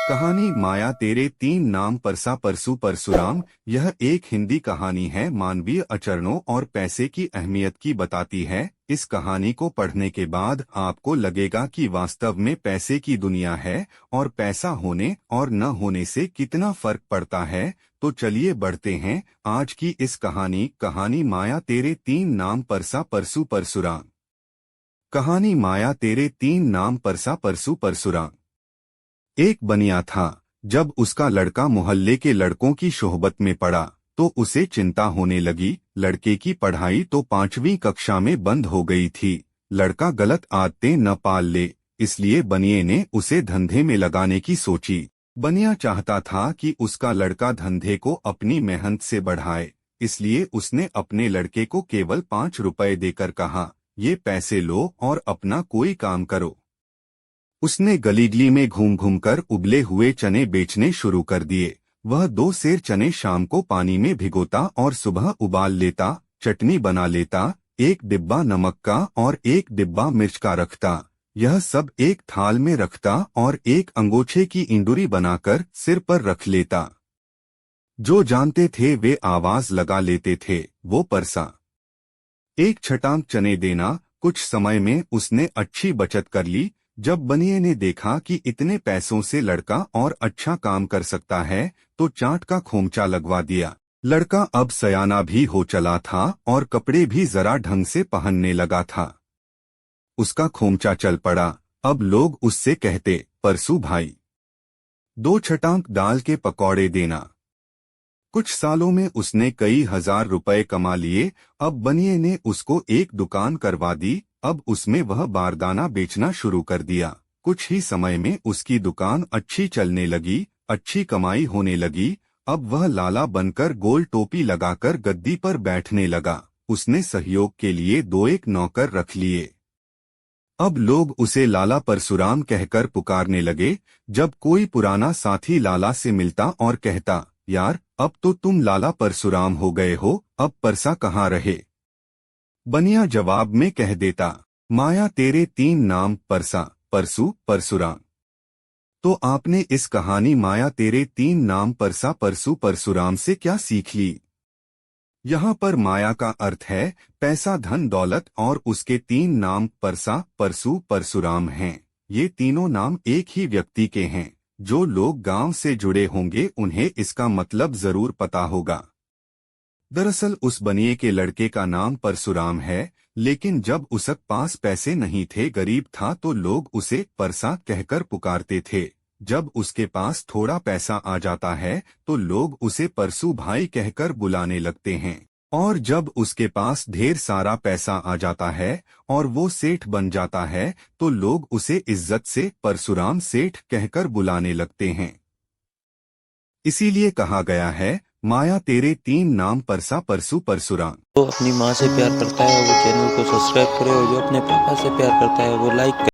कहानी माया तेरे तीन नाम परसा परसू परशुराम। यह एक हिंदी कहानी है, मानवीय आचरणों और पैसे की अहमियत की बताती है। इस कहानी को पढ़ने के बाद आपको लगेगा कि वास्तव में पैसे की दुनिया है और पैसा होने और न होने से कितना फर्क पड़ता है। तो चलिए बढ़ते हैं आज की इस कहानी माया तेरे तीन नाम परसा परसू परशुराम। कहानी माया तेरे तीन नाम परसा परसू परशुराम। एक बनिया था। जब उसका लड़का मोहल्ले के लड़कों की सोहबत में पड़ा तो उसे चिंता होने लगी। लड़के की पढ़ाई तो 5वीं कक्षा में बंद हो गई थी। लड़का गलत आदतें न पाल ले, इसलिए बनिए ने उसे धंधे में लगाने की सोची। बनिया चाहता था कि उसका लड़का धंधे को अपनी मेहनत से बढ़ाए, इसलिए उसने अपने लड़के को केवल 5 रुपए देकर कहा, ये पैसे लो और अपना कोई काम करो। उसने गलीगली में घूम घूम कर उबले हुए चने बेचने शुरू कर दिए। वह 2 सेर चने शाम को पानी में भिगोता और सुबह उबाल लेता, चटनी बना लेता। एक डिब्बा नमक का और एक डिब्बा मिर्च का रखता। यह सब एक थाल में रखता और एक अंगोछे की इंडुरी बनाकर सिर पर रख लेता। जो जानते थे वे आवाज लगा लेते थे, वो परसा। एक छटांग चने देना। कुछ समय में उसने अच्छी बचत कर ली। जब बनिए ने देखा कि इतने पैसों से लड़का और अच्छा काम कर सकता है तो चाट का खोमचा लगवा दिया। लड़का अब सयाना भी हो चला था और कपड़े भी जरा ढंग से पहनने लगा था। उसका खोमचा चल पड़ा। अब लोग उससे कहते, परसू भाई, 2 छटांग दाल के पकौड़े देना। कुछ सालों में उसने कई हजार रुपए कमा लिए। अब बनिए ने उसको एक दुकान करवा दी। अब उसमें वह बारदाना बेचना शुरू कर दिया। कुछ ही समय में उसकी दुकान अच्छी चलने लगी, अच्छी कमाई होने लगी। अब वह लाला बनकर गोल टोपी लगाकर गद्दी पर बैठने लगा। उसने सहयोग के लिए 2-1 नौकर रख लिए। अब लोग उसे लाला परशुराम कहकर पुकारने लगे। जब कोई पुराना साथी लाला से मिलता और कहता, यार अब तो तुम लाला परशुराम हो गए हो, अब परसा कहाँ रहे? बनिया जवाब में कह देता, माया तेरे तीन नाम परसा परसू परशुराम। तो आपने इस कहानी माया तेरे तीन नाम परसा परसू परशुराम से क्या सीख ली? यहाँ पर माया का अर्थ है पैसा, धन दौलत, और उसके तीन नाम परसा परसू परशुराम हैं। ये तीनों नाम एक ही व्यक्ति के हैं। जो लोग गांव से जुड़े होंगे उन्हें इसका मतलब जरूर पता होगा। दरअसल उस बनिए के लड़के का नाम परशुराम है, लेकिन जब उसके पास पैसे नहीं थे, गरीब था, तो लोग उसे परसा कहकर पुकारते थे। जब उसके पास थोड़ा पैसा आ जाता है तो लोग उसे परसू भाई कहकर बुलाने लगते हैं। और जब उसके पास ढेर सारा पैसा आ जाता है और वो सेठ बन जाता है तो लोग उसे इज्जत से परशुराम सेठ कहकर बुलाने लगते हैं। इसीलिए कहा गया है, माया तेरे तीन नाम परसा परसू परशुराम। जो अपनी माँ से प्यार करता है वो चैनल को सब्सक्राइब करे, और जो अपने पापा से प्यार करता है वो लाइक करे।